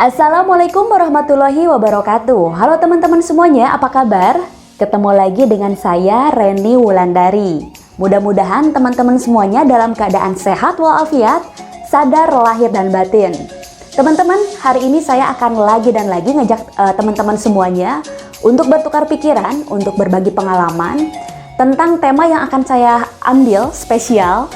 Assalamualaikum warahmatullahi wabarakatuh. Halo teman-teman semuanya, apa kabar? Ketemu lagi dengan saya Reni Wulandari. Mudah-mudahan teman-teman semuanya dalam keadaan sehat walafiat, sadar lahir dan batin. Teman-teman, hari ini saya akan lagi ngajak teman-teman semuanya untuk bertukar pikiran, untuk berbagi pengalaman tentang tema yang akan saya ambil spesial.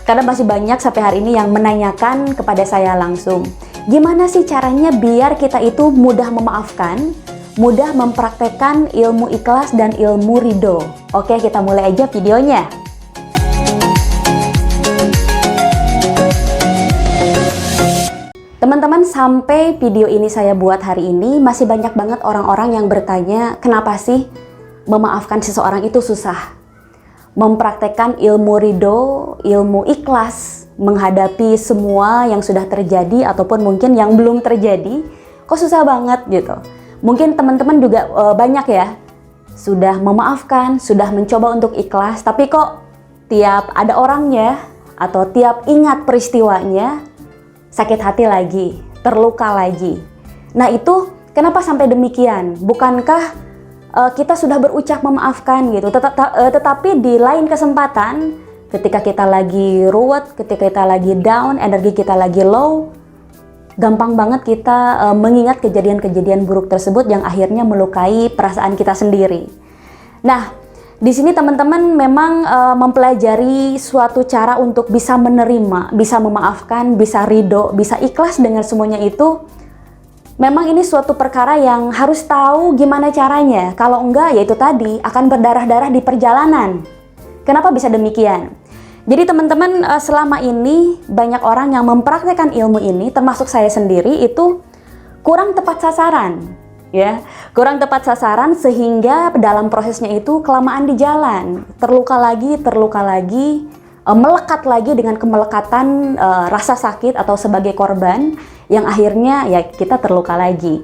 Karena masih banyak sampai hari ini yang menanyakan kepada saya langsung, gimana sih caranya biar kita itu mudah memaafkan, mudah mempraktekkan ilmu ikhlas dan ilmu ridho. Oke, kita mulai aja videonya. Teman-teman, sampai video ini saya buat hari ini, masih banyak banget orang-orang yang bertanya, kenapa sih memaafkan seseorang itu susah? Mempraktekkan ilmu ridho, ilmu ikhlas, menghadapi semua yang sudah terjadi ataupun mungkin yang belum terjadi, kok susah banget gitu. Mungkin teman-teman juga banyak ya, sudah memaafkan, sudah mencoba untuk ikhlas, tapi kok tiap ada orangnya atau tiap ingat peristiwanya, sakit hati lagi, terluka lagi. Nah itu kenapa sampai demikian? Bukankah kita sudah berucap memaafkan gitu, tetapi di lain kesempatan ketika kita lagi ruwet, ketika kita lagi down, energi kita lagi low, gampang banget kita mengingat kejadian-kejadian buruk tersebut yang akhirnya melukai perasaan kita sendiri. Nah, di sini teman-teman memang mempelajari suatu cara untuk bisa menerima, bisa memaafkan, bisa ridho, bisa ikhlas dengan semuanya itu. Memang ini suatu perkara yang harus tahu gimana caranya. Kalau enggak, ya itu tadi, akan berdarah-darah di perjalanan. Kenapa bisa demikian? Jadi teman-teman, selama ini banyak orang yang mempraktekkan ilmu ini, termasuk saya sendiri, itu kurang tepat sasaran. Ya, kurang tepat sasaran sehingga dalam prosesnya itu kelamaan di jalan. Terluka lagi, melekat lagi dengan kemelekatan rasa sakit atau sebagai korban yang akhirnya ya kita terluka lagi.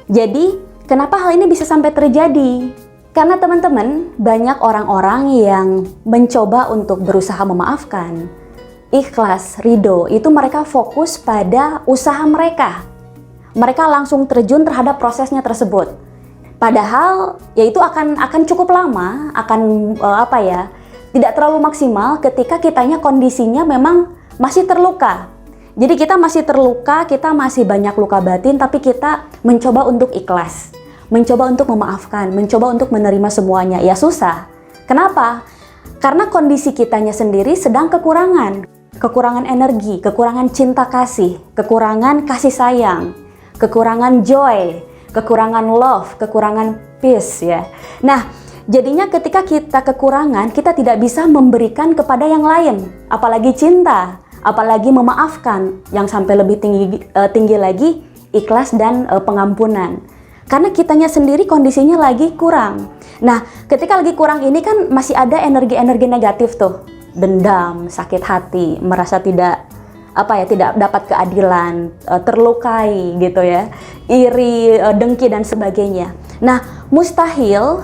Jadi kenapa hal ini bisa sampai terjadi? Karena teman-teman, banyak orang-orang yang mencoba untuk berusaha memaafkan, ikhlas, ridho, itu mereka fokus pada usaha mereka. Mereka langsung terjun terhadap prosesnya tersebut. Padahal ya itu akan cukup lama, akan tidak terlalu maksimal ketika kitanya kondisinya memang masih terluka. Jadi kita masih terluka, kita masih banyak luka batin, tapi kita mencoba untuk ikhlas, mencoba untuk memaafkan, mencoba untuk menerima semuanya. Ya susah. Kenapa? Karena kondisi kitanya sendiri sedang kekurangan energi, kekurangan cinta kasih, kekurangan kasih sayang, kekurangan joy, kekurangan love, kekurangan peace ya. Nah, jadinya ketika kita kekurangan, kita tidak bisa memberikan kepada yang lain, apalagi cinta, apalagi memaafkan, yang sampai lebih tinggi lagi ikhlas dan pengampunan. Karena kitanya sendiri kondisinya lagi kurang. Nah, ketika lagi kurang ini kan masih ada energi-energi negatif tuh. Dendam, sakit hati, merasa tidak dapat keadilan, terlukai gitu ya. Iri, dengki dan sebagainya. Nah, mustahil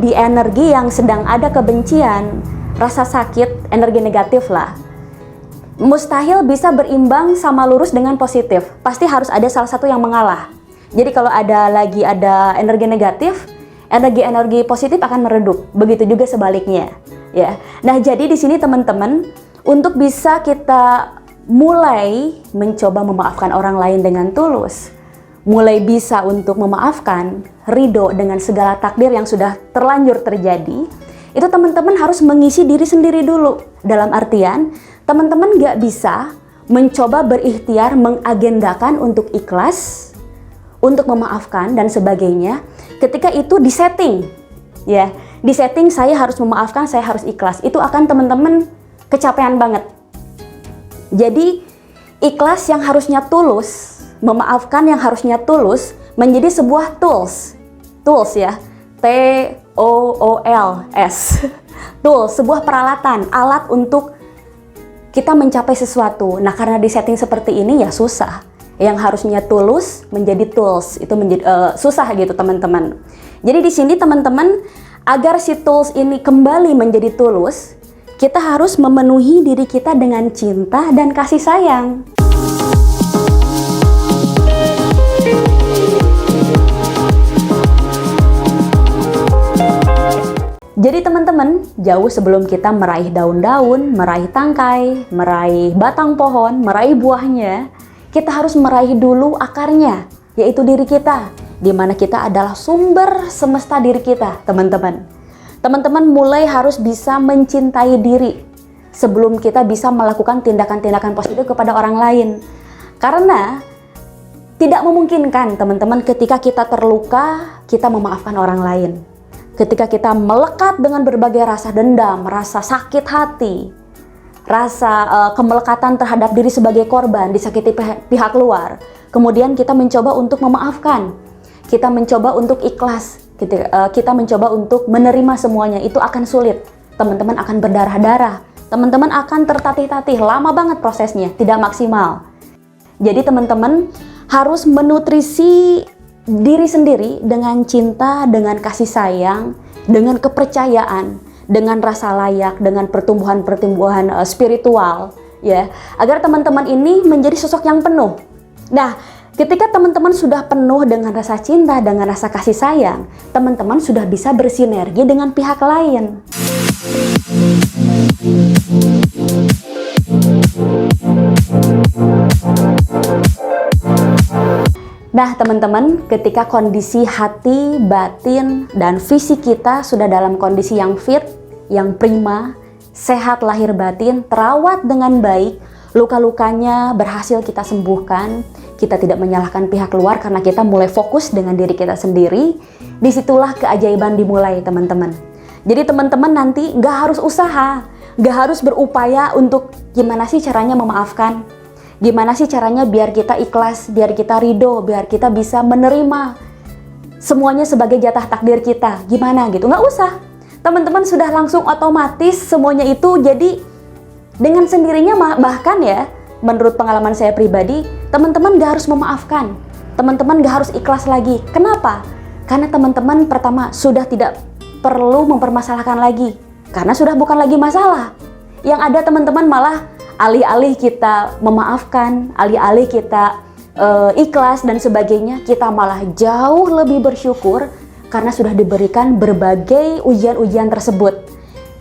di energi yang sedang ada kebencian, rasa sakit, energi negatif lah. Mustahil bisa berimbang sama lurus dengan positif. Pasti harus ada salah satu yang mengalah. Jadi kalau ada energi negatif, energi positif akan meredup. Begitu juga sebaliknya, ya. Nah, jadi di sini teman-teman, untuk bisa kita mulai mencoba memaafkan orang lain dengan tulus, mulai bisa untuk memaafkan, ridho dengan segala takdir yang sudah terlanjur terjadi, itu teman-teman harus mengisi diri sendiri dulu. Dalam artian, teman-teman gak bisa mencoba berikhtiar mengagendakan untuk ikhlas, untuk memaafkan dan sebagainya ketika itu disetting. Ya, disetting saya harus memaafkan, saya harus ikhlas. Itu akan teman-teman kecapean banget. Jadi ikhlas yang harusnya tulus, memaafkan yang harusnya tulus menjadi sebuah tools ya, TOOLS. Tools, sebuah peralatan, alat untuk kita mencapai sesuatu. Nah, karena di setting seperti ini ya susah. Yang harusnya tulus menjadi tools, itu menjadi susah gitu teman-teman. Jadi di sini teman-teman, agar si tools ini kembali menjadi tulus, kita harus memenuhi diri kita dengan cinta dan kasih sayang. Jadi teman-teman, jauh sebelum kita meraih daun-daun, meraih tangkai, meraih batang pohon, meraih buahnya, kita harus meraih dulu akarnya, yaitu diri kita, di mana kita adalah sumber semesta diri kita, teman-teman. Teman-teman mulai harus bisa mencintai diri sebelum kita bisa melakukan tindakan-tindakan positif kepada orang lain. Karena tidak memungkinkan, teman-teman, ketika kita terluka, kita memaafkan orang lain. Ketika kita melekat dengan berbagai rasa dendam, rasa sakit hati, rasa kemelekatan terhadap diri sebagai korban, disakiti pihak luar, kemudian kita mencoba untuk memaafkan, kita mencoba untuk ikhlas, kita mencoba untuk menerima semuanya, itu akan sulit. Teman-teman akan berdarah-darah, teman-teman akan tertatih-tatih, lama banget prosesnya, tidak maksimal. Jadi teman-teman harus menutrisi diri sendiri dengan cinta, dengan kasih sayang, dengan kepercayaan, dengan rasa layak, dengan pertumbuhan-pertumbuhan spiritual, ya, agar teman-teman ini menjadi sosok yang penuh. Nah, ketika teman-teman sudah penuh dengan rasa cinta, dengan rasa kasih sayang, teman-teman sudah bisa bersinergi dengan pihak lain. Nah teman-teman, ketika kondisi hati, batin, dan fisik kita sudah dalam kondisi yang fit, yang prima, sehat lahir batin, terawat dengan baik, luka-lukanya berhasil kita sembuhkan, kita tidak menyalahkan pihak luar karena kita mulai fokus dengan diri kita sendiri, disitulah keajaiban dimulai teman-teman. Jadi teman-teman nanti nggak harus usaha, nggak harus berupaya untuk gimana sih caranya memaafkan, gimana sih caranya biar kita ikhlas, biar kita ridho, biar kita bisa menerima semuanya sebagai jatah takdir kita. Gimana gitu, nggak usah. Teman-teman sudah langsung otomatis semuanya itu jadi dengan sendirinya. Bahkan ya, menurut pengalaman saya pribadi, teman-teman nggak harus memaafkan. Teman-teman nggak harus ikhlas lagi. Kenapa? Karena teman-teman pertama sudah tidak perlu mempermasalahkan lagi. Karena sudah bukan lagi masalah. Yang ada teman-teman malah alih-alih kita memaafkan, alih-alih kita ikhlas dan sebagainya, kita malah jauh lebih bersyukur karena sudah diberikan berbagai ujian-ujian tersebut,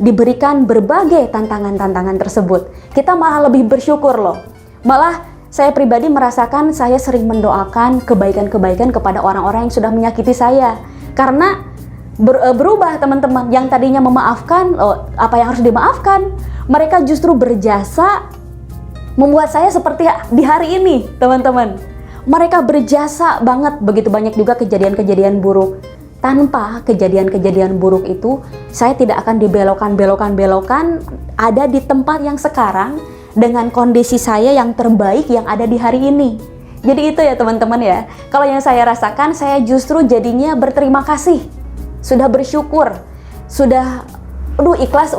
diberikan berbagai tantangan-tantangan tersebut. Kita malah lebih bersyukur loh. Malah saya pribadi merasakan saya sering mendoakan kebaikan-kebaikan kepada orang-orang yang sudah menyakiti saya. Karena berubah teman-teman, yang tadinya memaafkan, apa yang harus dimaafkan, mereka justru berjasa membuat saya seperti di hari ini, teman-teman. Mereka berjasa banget. Begitu banyak juga kejadian-kejadian buruk. Tanpa kejadian-kejadian buruk itu, saya tidak akan dibelokkan ada di tempat yang sekarang dengan kondisi saya yang terbaik yang ada di hari ini. Jadi itu ya teman-teman ya. Kalau yang saya rasakan, saya justru jadinya berterima kasih, sudah bersyukur, sudah ikhlas,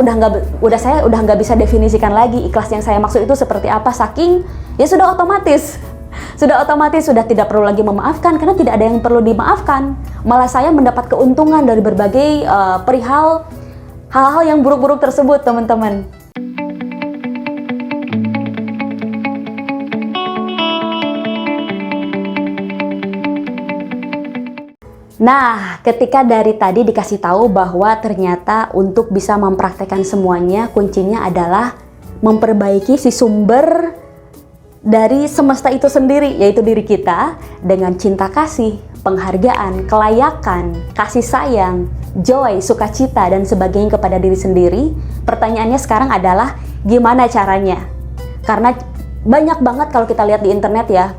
saya udah nggak bisa definisikan lagi ikhlas yang saya maksud itu seperti apa, saking ya sudah otomatis sudah tidak perlu lagi memaafkan karena tidak ada yang perlu dimaafkan. Malah saya mendapat keuntungan dari berbagai perihal hal-hal yang buruk-buruk tersebut, teman-teman. Nah, ketika dari tadi dikasih tahu bahwa ternyata untuk bisa mempraktekkan semuanya, kuncinya adalah memperbaiki si sumber dari semesta itu sendiri, yaitu diri kita, dengan cinta kasih, penghargaan, kelayakan, kasih sayang, joy, sukacita, dan sebagainya kepada diri sendiri. Pertanyaannya sekarang adalah gimana caranya? Karena banyak banget kalau kita lihat di internet ya,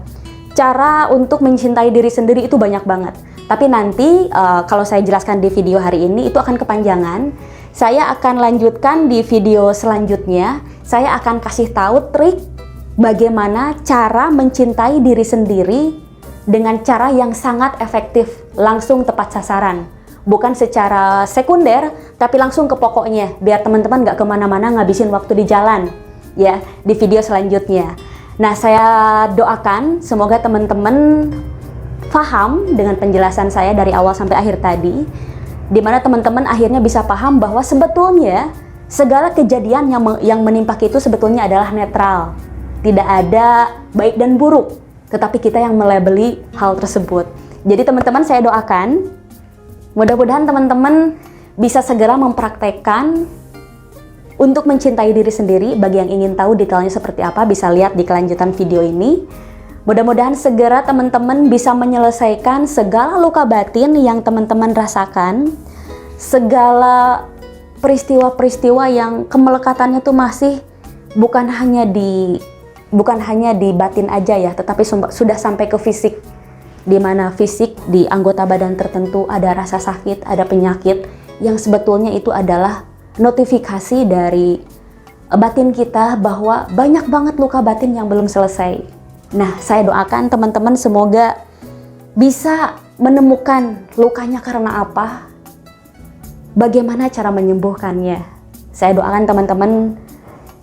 cara untuk mencintai diri sendiri itu banyak banget. Tapi nanti kalau saya jelaskan di video hari ini itu akan kepanjangan. Saya akan lanjutkan di video selanjutnya. Saya akan kasih tahu trik bagaimana cara mencintai diri sendiri dengan cara yang sangat efektif, langsung tepat sasaran. Bukan secara sekunder, tapi langsung ke pokoknya, biar teman-teman nggak kemana-mana ngabisin waktu di jalan. Ya, di video selanjutnya. Nah, saya doakan semoga teman-teman paham dengan penjelasan saya dari awal sampai akhir tadi, di mana teman-teman akhirnya bisa paham bahwa sebetulnya segala kejadian yang menimpa kita itu sebetulnya adalah netral. Tidak ada baik dan buruk, tetapi kita yang melabeli hal tersebut. Jadi teman-teman, saya doakan mudah-mudahan teman-teman bisa segera mempraktekkan untuk mencintai diri sendiri. Bagi yang ingin tahu detailnya seperti apa, bisa lihat di kelanjutan video ini. Mudah-mudahan segera teman-teman bisa menyelesaikan segala luka batin yang teman-teman rasakan, segala peristiwa-peristiwa yang kemelekatannya tuh masih bukan hanya di batin aja ya, tetapi sudah sampai ke fisik, di mana fisik di anggota badan tertentu ada rasa sakit, ada penyakit yang sebetulnya itu adalah notifikasi dari batin kita bahwa banyak banget luka batin yang belum selesai. Nah, saya doakan teman-teman semoga bisa menemukan lukanya karena apa, bagaimana cara menyembuhkannya. Saya doakan teman-teman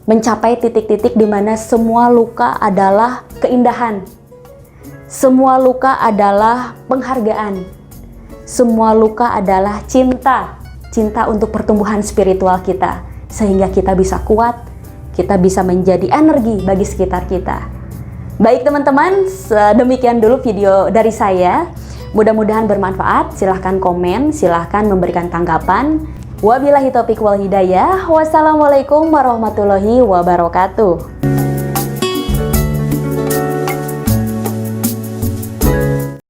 mencapai titik-titik di mana semua luka adalah keindahan, semua luka adalah penghargaan, semua luka adalah cinta untuk pertumbuhan spiritual kita, sehingga kita bisa kuat, kita bisa menjadi energi bagi sekitar kita. Baik teman-teman, demikian dulu video dari saya. Mudah-mudahan bermanfaat. Silahkan komen, silahkan memberikan tanggapan. Wabillahi taufiq wal hidayah. Wassalamualaikum warahmatullahi wabarakatuh.